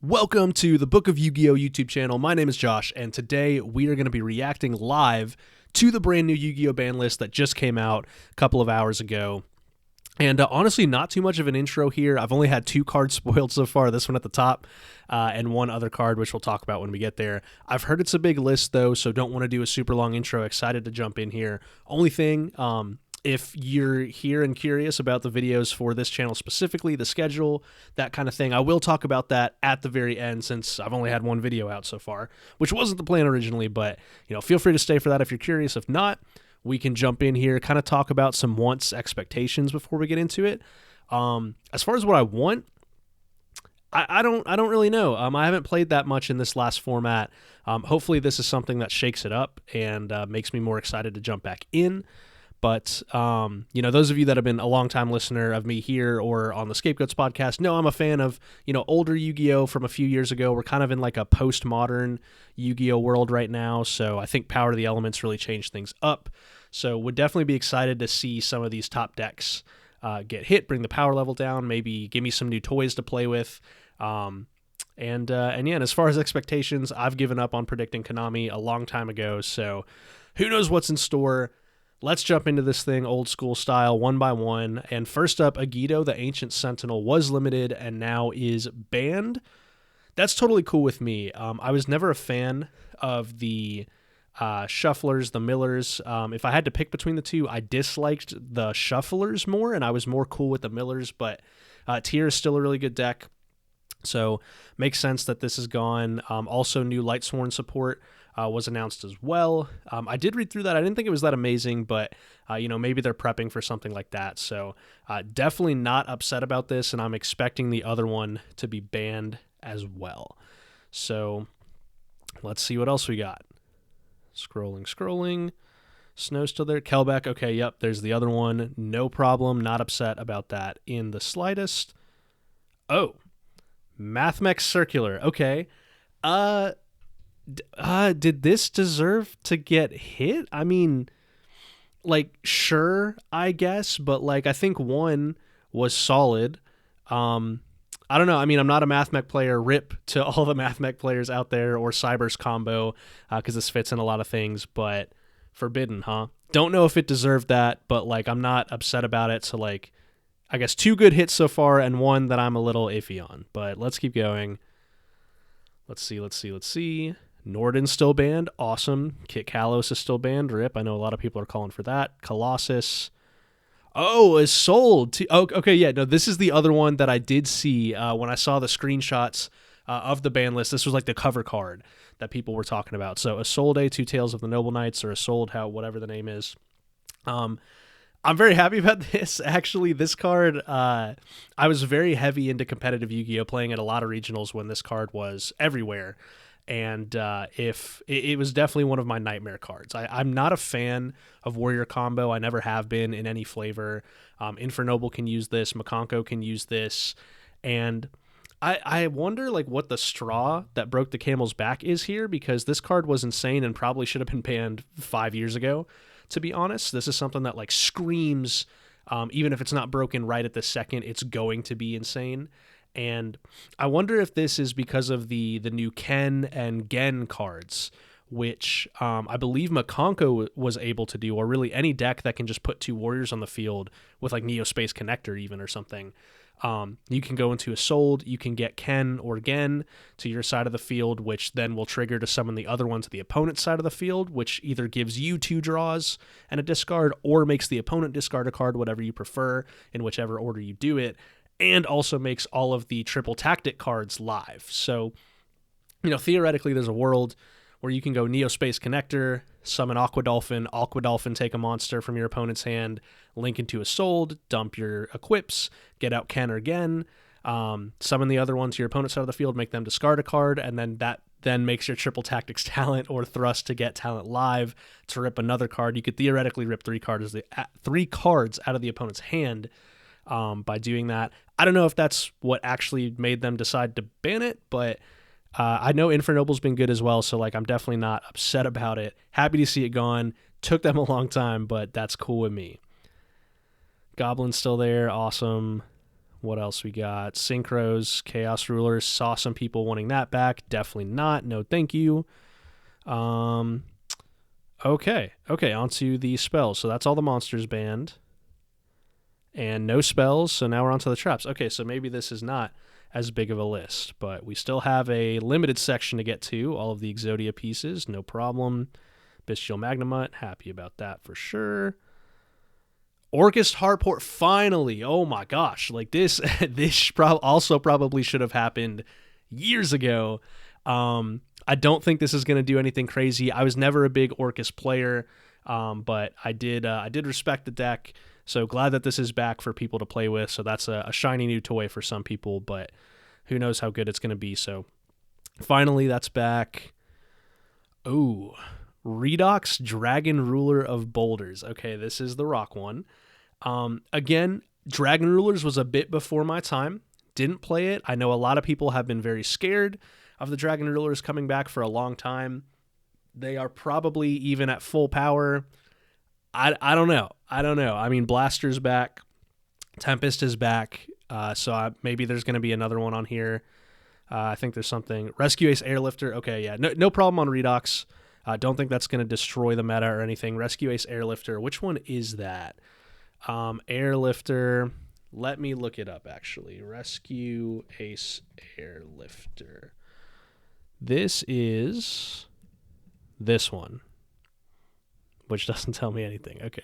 Welcome to the Book of Yu-Gi-Oh! YouTube channel. My name is Josh, and today we are going to be reacting live to the brand new Yugioh Banlist that just came out a couple of hours ago. And honestly, not too much of an intro here. I've only had 2 cards spoiled so far, this one at the top, and one other card, which we'll talk about when we get there. I've heard it's a big list, though, so don't want to do a super long intro. Excited to jump in here. Only thing, if you're here and curious about the videos for this channel specifically, the schedule, that kind of thing, I will talk about that at the very end since I've only had one video out so far, which wasn't the plan originally, but feel free to stay for that if you're curious. If not, we can jump in here, kind of talk about some wants, expectations before we get into it. As far as what I want, I don't really know. I haven't played that much in this last format. Hopefully this is something that shakes it up and makes me more excited to jump back in. But, those of you that have been a long-time listener of me here or on the Scapegoats podcast know I'm a fan of, older Yu-Gi-Oh! From a few years ago. We're kind of in like a postmodern Yu-Gi-Oh! World right now, so I think Power to the Elements really changed things up. So would definitely be excited to see some of these top decks get hit, bring the power level down, maybe give me some new toys to play with. And as far as expectations, I've given up on predicting Konami a long time ago, so who knows what's in store. Let's jump into this thing old school style, one by one. And first up, Yugioh, the Ancient Sentinel, was limited and now is banned. That's totally cool with me. I was never a fan of the shufflers, the millers. If I had to pick between the two, I disliked the shufflers more, and I was more cool with the millers, but Tier is still a really good deck. So makes sense that this is gone. Also, new Lightsworn support was announced as well. I did read through that. I didn't think it was that amazing, but maybe they're prepping for something like that. So definitely not upset about this, and I'm expecting the other one to be banned as well. So let's see what else we got. Scrolling. Snow's still there. Kelbeck. Okay, yep, there's the other one. No problem. Not upset about that in the slightest. Oh, Mathmex Circular. Okay. Did this deserve to get hit? I mean, sure, I guess, but I think one was solid. I don't know. I mean, I'm not a Mathmech player. RIP to all the Mathmech players out there, or Cyber's combo, because this fits in a lot of things, but Forbidden, huh? Don't know if it deserved that, but I'm not upset about it. So I guess 2 good hits so far and one that I'm a little iffy on, but let's keep going. Let's see. Nordon's still banned. Awesome. Kit Kalos is still banned. RIP. I know a lot of people are calling for that. Colossus. Oh, is sold. Okay, yeah. No, this is the other one that I did see when I saw the screenshots of the ban list. This was the cover card that people were talking about. So Isolde, 2 Tales of the Noble Knights, or Isolde, whatever the name is. I'm very happy about this. Actually, this card, I was very heavy into competitive Yu-Gi-Oh! Playing at a lot of regionals when this card was everywhere. And if it was definitely one of my nightmare cards. I'm not a fan of Warrior Combo. I never have been in any flavor. Infernoble can use this. Makonko can use this. And I wonder what the straw that broke the camel's back is here, because this card was insane and probably should have been banned 5 years ago. To be honest, this is something that screams, even if it's not broken right at the second, it's going to be insane. And I wonder if this is because of the new Ken and Gen cards, which I believe Makonko was able to do, or really any deck that can just put 2 warriors on the field with Neo Space Connector even or something. You can go into a Sold, you can get Ken or Gen to your side of the field, which then will trigger to summon the other one to the opponent's side of the field, which either gives you 2 draws and a discard, or makes the opponent discard a card, whatever you prefer, in whichever order you do it, and also makes all of the triple tactic cards live. So, theoretically, there's a world where you can go Neo Space Connector, summon Aqua Dolphin, take a monster from your opponent's hand, link into a Sold, dump your equips, get out Ken or Gen, summon the other one to your opponent's side of the field, make them discard a card, and then that makes your triple tactics talent or thrust to get talent live to rip another card. You could theoretically rip 3 cards out of the opponent's hand by doing that. I don't know if that's what actually made them decide to ban it, but I know Infernoble's been good as well, so I'm definitely not upset about it. Happy to see it gone. Took them a long time, but that's cool with me. Goblin's still there. Awesome. What else we got? Synchros, Chaos Rulers. Saw some people wanting that back. Definitely not. No, thank you. Okay, onto the spells. So that's all the monsters banned. And no spells, so now we're onto the traps. Okay, so maybe this is not as big of a list, but we still have a limited section to get to. All of the Exodia pieces, no problem. Bestial Magnemite, happy about that for sure. Orcust Harport, finally. Oh my gosh, like this also probably should have happened years ago. I don't think this is going to do anything crazy. I was never a big Orcust player, but I did respect the deck. So glad that this is back for people to play with. So that's a shiny new toy for some people, but who knows how good it's going to be. So finally, that's back. Ooh, Redox Dragon Ruler of Boulders. Okay, this is the rock one. Again, Dragon Rulers was a bit before my time. Didn't play it. I know a lot of people have been very scared of the Dragon Rulers coming back for a long time. They are probably even at full power. I don't know. I mean, Blaster's back. Tempest is back. So maybe there's going to be another one on here. I think there's something. Rescue Ace Airlifter. Okay, yeah. No problem on Redox. Don't think that's going to destroy the meta or anything. Rescue Ace Airlifter. Which one is that? Airlifter. Let me look it up, actually. Rescue Ace Airlifter. This is this one, which doesn't tell me anything. Okay.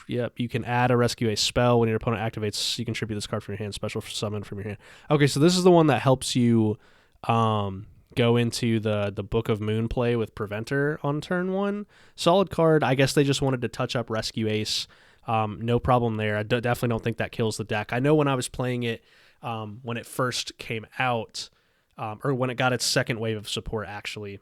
Yep, you can add a Rescue Ace spell. When your opponent activates, you contribute this card from your hand, special summon from your hand. Okay, so this is the one that helps you go into the Book of Moon play with Preventer on turn 1. Solid card. I guess they just wanted to touch up Rescue Ace. No problem there. I definitely don't think that kills the deck. I know when I was playing it, when it first came out, or when it got its second wave of support, actually,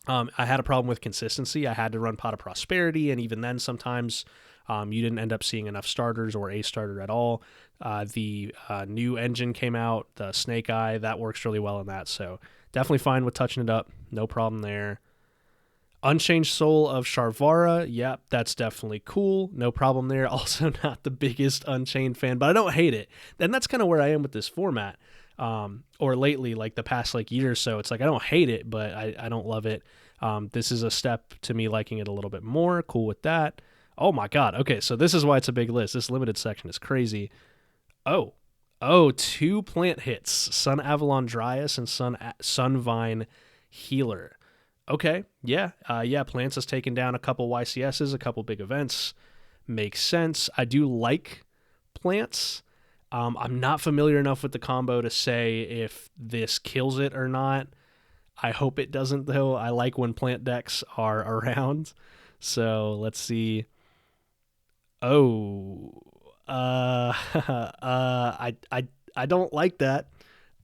I had a problem with consistency. I had to run Pot of Prosperity, and even then, sometimes you didn't end up seeing enough starters or a starter at all. The new engine came out, the Snake Eye, that works really well in that, so definitely fine with touching it up. No problem there. Unchanged Soul of Sharvara, yep, that's definitely cool. No problem there. Also not the biggest Unchained fan, but I don't hate it. And that's kind of where I am with this format. Or lately, like the past year or so, it's like I don't hate it, but I don't love it. This is a step to me liking it a little bit more. Cool with that. Oh my god. Okay, so this is why it's a big list. This limited section is crazy. Oh, 2 plant hits. Sun Avalon Dryas and Sunvine Healer. Okay, yeah. Plants has taken down a couple YCSs, a couple big events. Makes sense. I do like Plants. I'm not familiar enough with the combo to say if this kills it or not. I hope it doesn't, though. I like when plant decks are around. So let's see. Oh, I don't like that.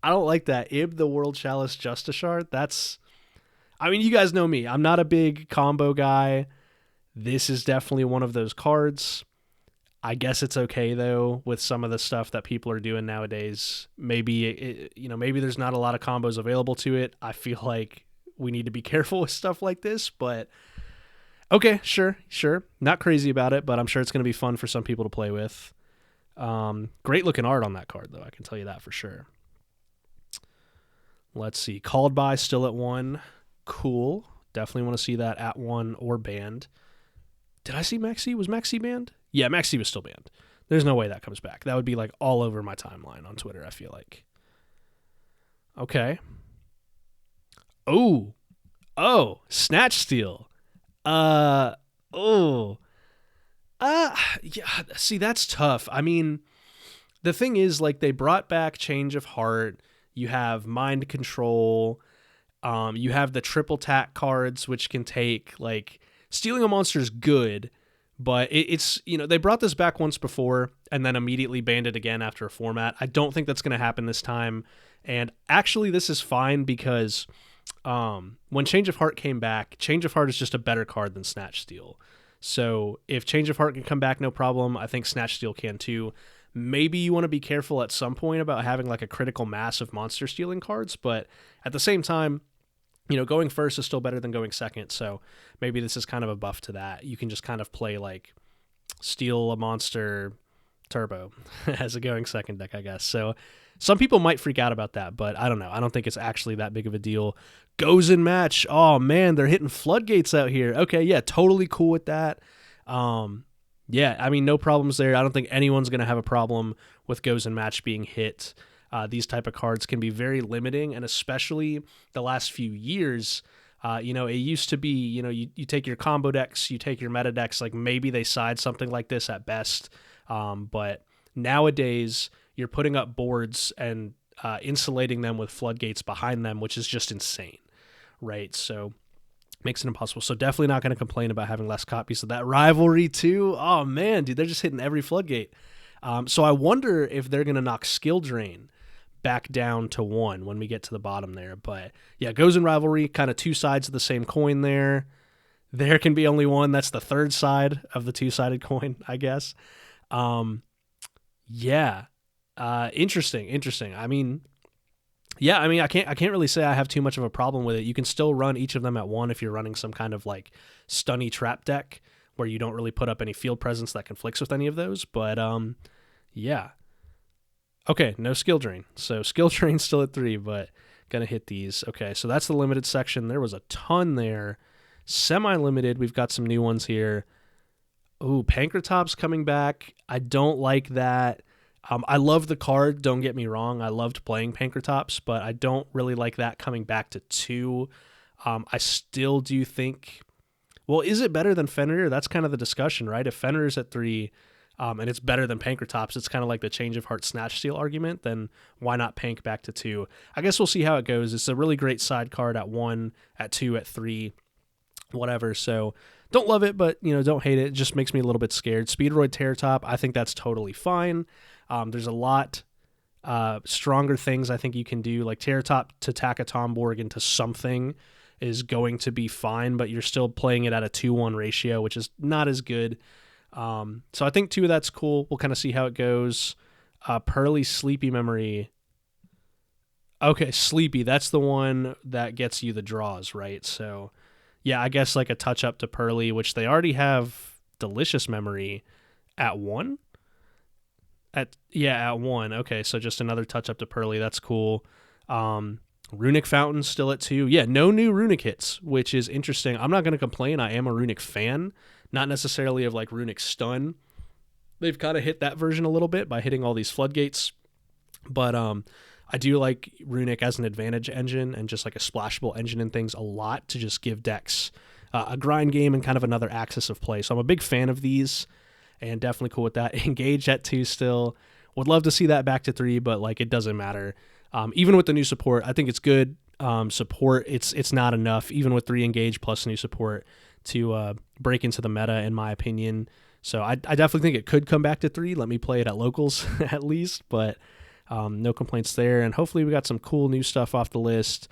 I don't like that. Ib the World Chalice Justiciar. I mean, you guys know me. I'm not a big combo guy. This is definitely one of those cards. I guess it's okay though with some of the stuff that people are doing nowadays. Maybe maybe there's not a lot of combos available to it. I feel like we need to be careful with stuff like this, but okay, sure. Not crazy about it, but I'm sure it's going to be fun for some people to play with. Great looking art on that card though, I can tell you that for sure. Let's see. Called By still at 1. Cool. Definitely want to see that at 1 or banned. Did I see Maxi? Was Maxi banned? Yeah, Maxi was still banned. There's no way that comes back. That would be all over my timeline on Twitter, I feel like. Okay. Oh, Snatch Steal. Yeah, see, that's tough. I mean, the thing is, they brought back Change of Heart. You have Mind Control. You have the triple tack cards, which can take, stealing a monster is good, but it's they brought this back once before and then immediately banned it again after a format. I don't think that's going to happen this time. And actually, this is fine because when Change of Heart came back, Change of Heart is just a better card than Snatch Steal. So if Change of Heart can come back, no problem. I think Snatch Steal can too. Maybe you want to be careful at some point about having a critical mass of monster stealing cards, but at the same time, going first is still better than going second, so maybe this is kind of a buff to that. You can just kind of play steal a monster, Turbo as a going second deck, I guess. So some people might freak out about that, but I don't know. I don't think it's actually that big of a deal. Goes in match. Oh man, they're hitting floodgates out here. Okay, yeah, totally cool with that. Yeah, I mean, no problems there. I don't think anyone's going to have a problem with goes in match being hit. These type of cards can be very limiting, and especially the last few years, it used to be, you take your combo decks, you take your meta decks, like maybe they side something like this at best. But nowadays, you're putting up boards and insulating them with floodgates behind them, which is just insane, right? So makes it impossible. So definitely not going to complain about having less copies of that rivalry too. Oh man, dude, they're just hitting every floodgate. So I wonder if they're going to knock skill drain back down to 1 when we get to the bottom there. But yeah, goes in rivalry, kind of two sides of the same coin there. There can be only one. That's the third side of the two-sided coin, I guess. Interesting. I mean, I can't really say I have too much of a problem with it. You can still run each of them at 1 if you're running some kind of like stunny trap deck where you don't really put up any field presence that conflicts with any of those. But yeah. Okay, no skill drain. So skill drain's still at 3, but gonna hit these. Okay, so that's the limited section. There was a ton there. Semi-limited, we've got some new ones here. Ooh, Pancratop's coming back. I don't like that. I love the card, don't get me wrong. I loved playing Pancratops, but I don't really like that coming back to 2. I still do think... Well, is it better than Fenrir? That's kind of the discussion, right? If Fenrir's at 3... and it's better than Pancratops, it's kind of like the Change of Heart Snatch Steal argument, then why not Pank back to 2? I guess we'll see how it goes. It's a really great side card at 1, at 2, at 3, whatever. So don't love it, but don't hate it. It just makes me a little bit scared. Speedroid Terratop, I think that's totally fine. There's a lot stronger things I think you can do, like Terratop to tack a Tomborg into something is going to be fine, but you're still playing it at a 2-1 ratio, which is not as good. So I think 2 of that's cool. We'll kind of see how it goes. Pearly Sleepy Memory. Okay, Sleepy. That's the one that gets you the draws, right? So, yeah, I guess like a touch up to Pearly, which they already have Delicious Memory at 1. At 1. Okay, so just another touch up to Pearly. That's cool. Runic Fountain still at 2. Yeah, no new Runic hits, which is interesting. I'm not going to complain. I am a Runic fan. Not necessarily of like Runic Stun. They've kind of hit that version a little bit by hitting all these floodgates. But I do like Runic as an advantage engine and just like a splashable engine and things a lot to just give decks a grind game and kind of another axis of play. So I'm a big fan of these and definitely cool with that. Engage at 2 still. Would love to see that back to 3, but like it doesn't matter. Even with the new support, I think it's good. Support, it's not enough, even with 3 engage plus new support, to break into the meta, in my opinion. So I definitely think it could come back to 3. Let me play it at locals at least, but no complaints there. And hopefully we got some cool new stuff off the list.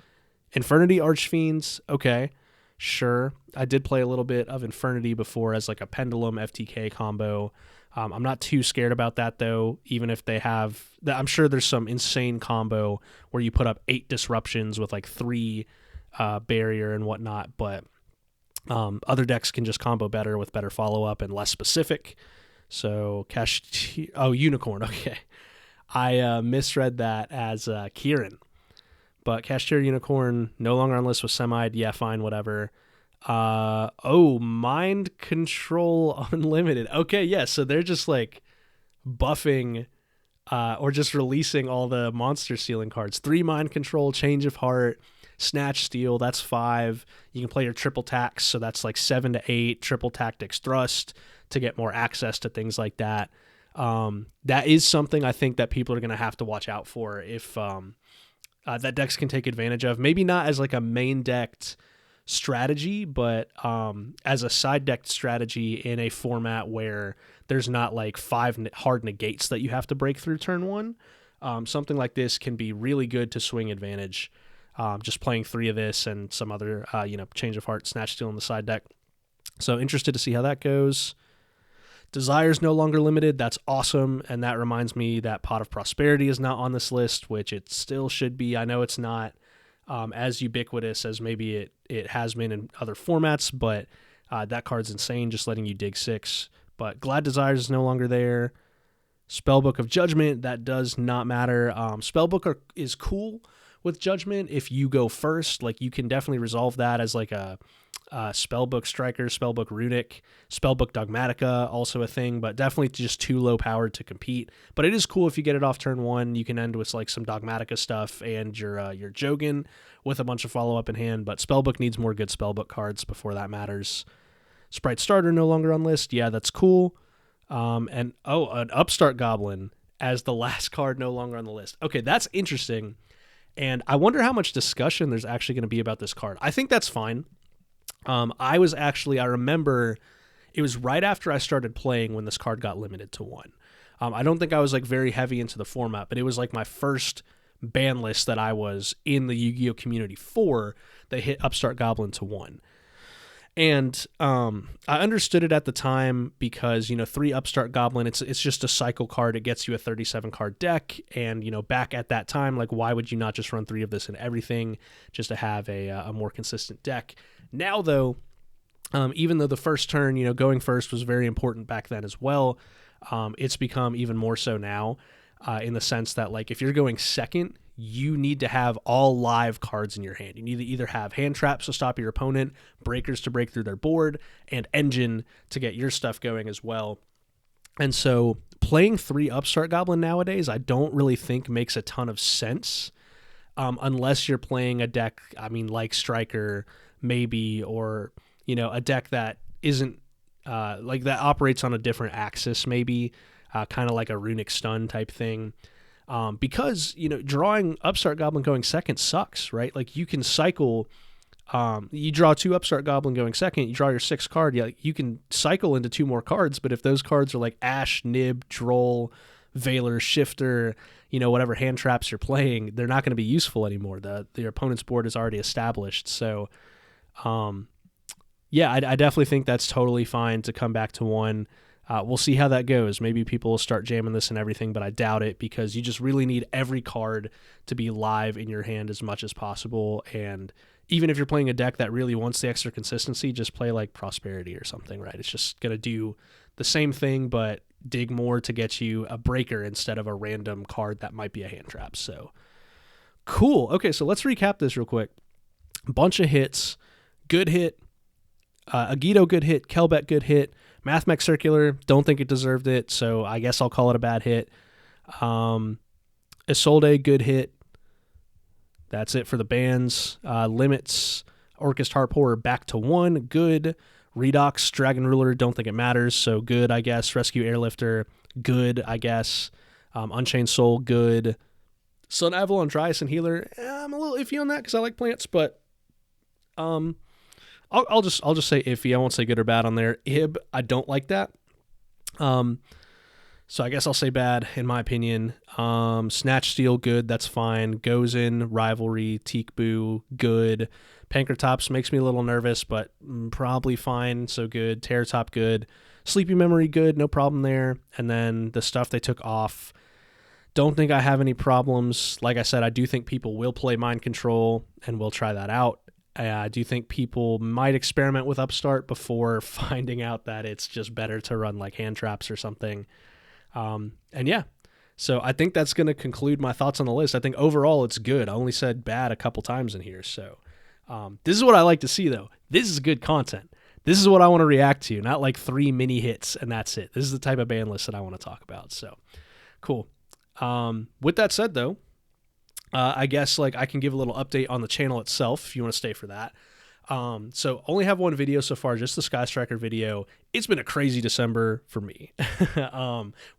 Infernity Archfiends, okay, sure. I did play a little bit of Infernity before as like a Pendulum FTK combo. I'm not too scared about that though, even if they have... I'm sure there's some insane combo where you put up 8 disruptions with like 3 barrier and whatnot, but other decks can just combo better with better follow-up and less specific. So Unicorn, okay. I misread that as Kieran. But Cashier Unicorn, no longer on list with Semi. Yeah, fine, whatever. Mind Control Unlimited. Okay, yeah, so they're just like buffing or just releasing all the monster stealing cards. 3 Mind Control, Change of Heart, Snatch Steal, that's 5. You can play your triple tax, so that's like 7 to 8, triple tactics thrust to get more access to things like that. That is something I think that people are going to have to watch out for if that decks can take advantage of. Maybe not as like a main decked strategy, but as a side decked strategy in a format where there's not like 5 hard negates that you have to break through turn 1. Something like this can be really good to swing advantage. Just playing 3 of this and some other, Change of Heart, Snatch Steal on the side deck. So interested to see how that goes. Desire's no longer limited. That's awesome. And that reminds me that Pot of Prosperity is not on this list, which it still should be. I know it's not as ubiquitous as maybe it has been in other formats, but that card's insane, just letting you dig 6. But Glad Desires is no longer there. Spellbook of Judgment, that does not matter. Spellbook is cool with Judgment if you go first. Like, you can definitely resolve that as like a Spellbook Striker, Spellbook Runic, Spellbook Dogmatica, also a thing, but definitely just too low powered to compete. But it is cool if you get it off turn 1. You can end with like some Dogmatica stuff and your Jogan with a bunch of follow-up in hand, but Spellbook needs more good Spellbook cards before that matters. Sprite Starter no longer on list. Yeah, that's cool. An Upstart Goblin as the last card no longer on the list. Okay, that's interesting. And I wonder how much discussion there's actually going to be about this card. I think that's fine. I remember it was right after I started playing when this card got limited to 1. I don't think I was like very heavy into the format, but it was like my first ban list that I was in the Yu-Gi-Oh community for. They hit Upstart Goblin to 1. And I understood it at the time because, 3 Upstart Goblin, it's just a cycle card. It gets you a 37 card deck. And, back at that time, like, why would you not just run 3 of this in everything just to have a more consistent deck? Now, though, even though the first turn, going first was very important back then as well, it's become even more so now in the sense that, like, if you're going second, you need to have all live cards in your hand. You need to either have hand traps to stop your opponent, breakers to break through their board, and engine to get your stuff going as well. And so playing 3 Upstart Goblin nowadays, I don't really think makes a ton of sense unless you're playing a deck, like Striker maybe, or, a deck that isn't like that operates on a different axis maybe, kind of like a Runic Stun type thing. Because, drawing Upstart Goblin going second sucks, right? Like, you can cycle, you draw 2 Upstart Goblin going second, you draw your 6th card, you can cycle into 2 more cards, but if those cards are like Ash, Nib, Droll, Veiler, Shifter, whatever hand traps you're playing, they're not going to be useful anymore. The opponent's board is already established. So, yeah, I definitely think that's totally fine to come back to 1. We'll see how that goes. Maybe people will start jamming this and everything, but I doubt it because you just really need every card to be live in your hand as much as possible. And even if you're playing a deck that really wants the extra consistency, just play like Prosperity or something, right? It's just going to do the same thing, but dig more to get you a breaker instead of a random card that might be a hand trap. So cool. Okay, so let's recap this real quick. Bunch of hits. Good hit. Agito, good hit. Kelbeck, good hit. Mathmech Circular, don't think it deserved it, so I guess I'll call it a bad hit. Isolde, good hit. That's it for the bans. Limits, Orcust Harp Horror, back to 1, good. Redox, Dragon Ruler, don't think it matters, so good, I guess. Rescue Airlifter, good, I guess. Unchained Soul, good. Sun Avalon, Dryas, and Healer, I'm a little iffy on that because I like plants, but I'll just say iffy. I won't say good or bad on there. Ib, I don't like that. So I guess I'll say bad in my opinion. Snatch Steal, good. That's fine. Goes in Rivalry, Teak Boo, good. Pankratops makes me a little nervous, but probably fine. So good. Terror Top, good. Sleepy Memory, good. No problem there. And then the stuff they took off. Don't think I have any problems. Like I said, I do think people will play Mind Control, and we'll try that out. I do think people might experiment with Upstart before finding out that it's just better to run like hand traps or something. And yeah, so I think that's going to conclude my thoughts on the list. I think overall it's good. I only said bad a couple times in here. So this is what I like to see, though. This is good content. This is what I want to react to, not like 3 mini hits and that's it. This is the type of ban list that I want to talk about. So cool. With that said, though, I guess like I can give a little update on the channel itself if you want to stay for that. So only have 1 video so far, just the Sky Striker video. It's been a crazy December for me.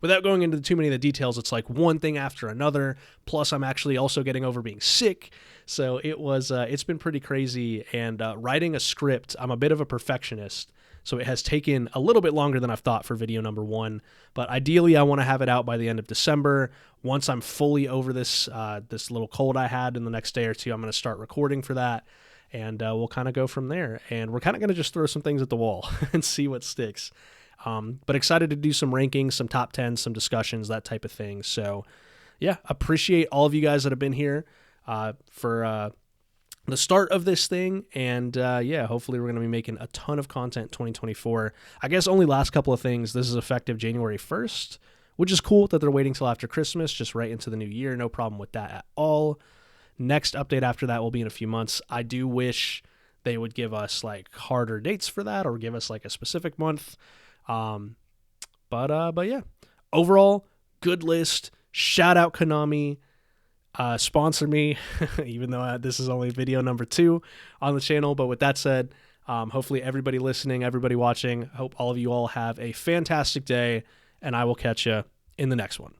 Without going into too many of the details, it's like one thing after another. Plus I'm actually also getting over being sick. So it's been pretty crazy. And writing a script, I'm a bit of a perfectionist. So it has taken a little bit longer than I've thought for video number 1, but ideally I want to have it out by the end of December. Once I'm fully over this little cold I had in the next day or 2, I'm going to start recording for that, and we'll kind of go from there. And we're kind of going to just throw some things at the wall and see what sticks. But excited to do some rankings, some top 10, some discussions, that type of thing. So yeah, appreciate all of you guys that have been here for the start of this thing, and yeah, hopefully we're going to be making a ton of content 2024. I guess only last couple of things. This is effective January 1st, which is cool that they're waiting till after Christmas, just right into the new year. No problem with that at all. Next update after that will be in a few months. I do wish they would give us like harder dates for that, or give us like a specific month. But yeah, overall, good list. Shout out Konami. Sponsor me, even though this is only video number 2 on the channel. But with that said, hopefully everybody listening, everybody watching, hope all of you all have a fantastic day, and I will catch you in the next one.